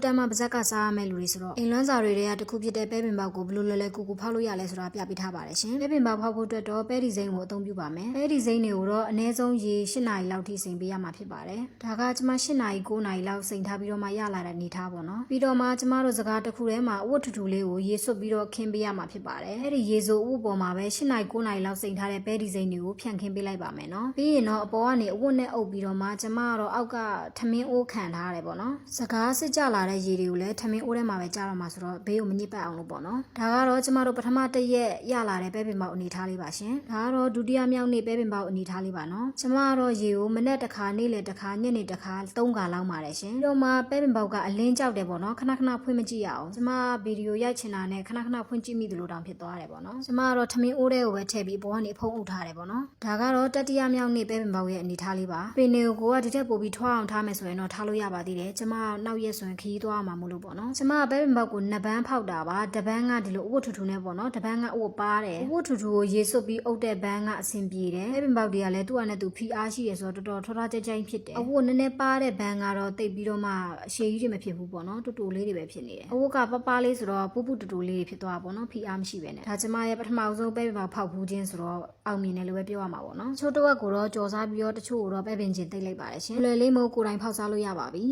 က်တက်မှပါဇက်ကစားရမယ့်လူတွေဆိုတော့အိမ်လွမ်းစာတွေကတခုဖြစ်တဲ့ပဲပင်ပေါက်ကိုဘယ်လိုလဲကူဖောက်လို့ရလဲဆိုတာပြပေးထားပါတယ်ရှင်ပဲပင်ပေါက်ဖောက်ဖို့အတွက်တော့ပဲဒီဇိမ်းကိုအသုံးပြုပါမယ်ပဲဒီဇိမ်းတွေကိုတော့အနည်းဆုံးရေ8နာရီလောက်ထိစိမ်ပေးရမှာဖြစ်ပါတယ်ဒါကကျမ8နာရီ9နာရီလောက်စိမ်ထားပြီးတော့မှရလာတဲ့အနေထားပေါ့နော်ပြီးတော့မှကျမတို့စကားတစ်ခုထဲမှာအဝတ်ထူထူလေးကိုရေစွတ်ပြီးတော့ခင်းပေးရမှာဖြစ်ပါတယ်အဲ့ဒီရေစိုးဥပေါ်မှာပဲ8နာရီ9နာရီလောက်စိမ်ထားတဲ့ပဲဒီဇိမ်းတွေကိုဖြန့်ခင်းပေးလိုက်ပါမယ်နော်ပြီးရင်တော့အပေါ်ကနေအဝတ်နဲ့အုပ်ပြီးတော့မှကျမကတော့အောက်ကထမင်းအိုးခံထားရတယ်ပေါ့နော်စကားစစ်ကြလာတဲ့ရေတွေကိုလည်းထမင်းအိုးထဲမှာပဲကြားတော့မှာဆိုတော့ဘေးကိုမညစ်ပတ်အောင်လို့ပေါ့နော်ဒါကတော့ကျမတို့ပထမတစ်ရက်ရလာတဲ့ပဲပင်ပေါက်အနေထားလေးပါရှင်ဒါကတော့ဒုတိယမြောက်နေ့ပဲပင်ပေါက်အနေထားလေးပါနော်ကျမကတော့ရေကိုမနေ့တစ်ခါနေ့လယ်တစ်ခါညနေတစ်ခါ3ခါလောက်ပါတယ်ရှင်ပြီးတော့မှပဲပင်ပေါက်ကအလင်းကြောက်တယ်ပေါ့နော်ခဏခဏဖွင့်မကြည့်ရအောင်ကျမဗီဒီယိုရိုက်ချင်တာနဲ့ခဏခဏဖွင့်ကြည့်မိသလိုတောင်ဖြစ်သွားတယ်ပေါ့နော်ကျမကတော့ထမင်းအိုးထဲကိုပဲထည့်ပြီးပေါ်ကနေဖုံးအုပ်ထားတယ်ပေါ့နော်ဒါကတော့တတိယမြောက်နေ့ပဲပင်ပေါက်ရဲ့အနေထားလေးပါပင်တွေကိုကဒီထက်ပိုပြီးထွားအောင်ထားမယ်ဆိုရင်တော့ထားလို့ရပါသေးတယ်ကျမနောက်ရက်ဆိုရင်ခရီးသွားမှာမို့လို့ပေါ့နော်ကျမပဲပင်ပေါက်ကို2ပန်းဖောက်တာပါတပန်းကဒီလိုအဝတ်ထူထူနဲ့ပေါ့နော်တပန်းကအဝတ်ပါတယ်အဝတ်ထူထူကိုရေစွတ်ပြီးအုပ်တဲ့ပန်းကအဆင်ပြေတယ်ပဲပင်ပေါက်တွေကလည်းသူ့အနေနဲ့သူဖိအားရှိရဆိုတော့တော်တော်ထွားထွားကြိုက်ကြိုက်ဖြစ်တယ်အဝတ်နည်းနည်းပါတဲ့ပန်းကတော့တိတ်ပြီးတော့မှအရှည်ကြီးတွေမဖြစ်ဘူးပေါ့နော်တူတူလေးတွေပဲဖြစ်နေတယ်အဝတ်ကပပလေးဆိုတော့ပူပူတူတူလေးတွေဖြစ်သွားပေါ့နော်ဖိအားမရှိပဲနဲ့ဒါကျမရဲ့ပထမဆုံးပဲပင်ပေါက်ဖောက်ဘူးခြင်းဆိုတော့အောင်မြင်တယ်လို့ပဲပြောရမှာပေါ့နော်ချို့တစ်ဝက်ကိုတော့ကြော်စားပြီးတော့တချို့ကိုတော့ပဲပင်ချင်းတိတ်လိုက်ပါတယ်ရှင်လွယ်လေးမို့ကိုယ်တိုင်ဖောက်စားလို့ရပါပြီ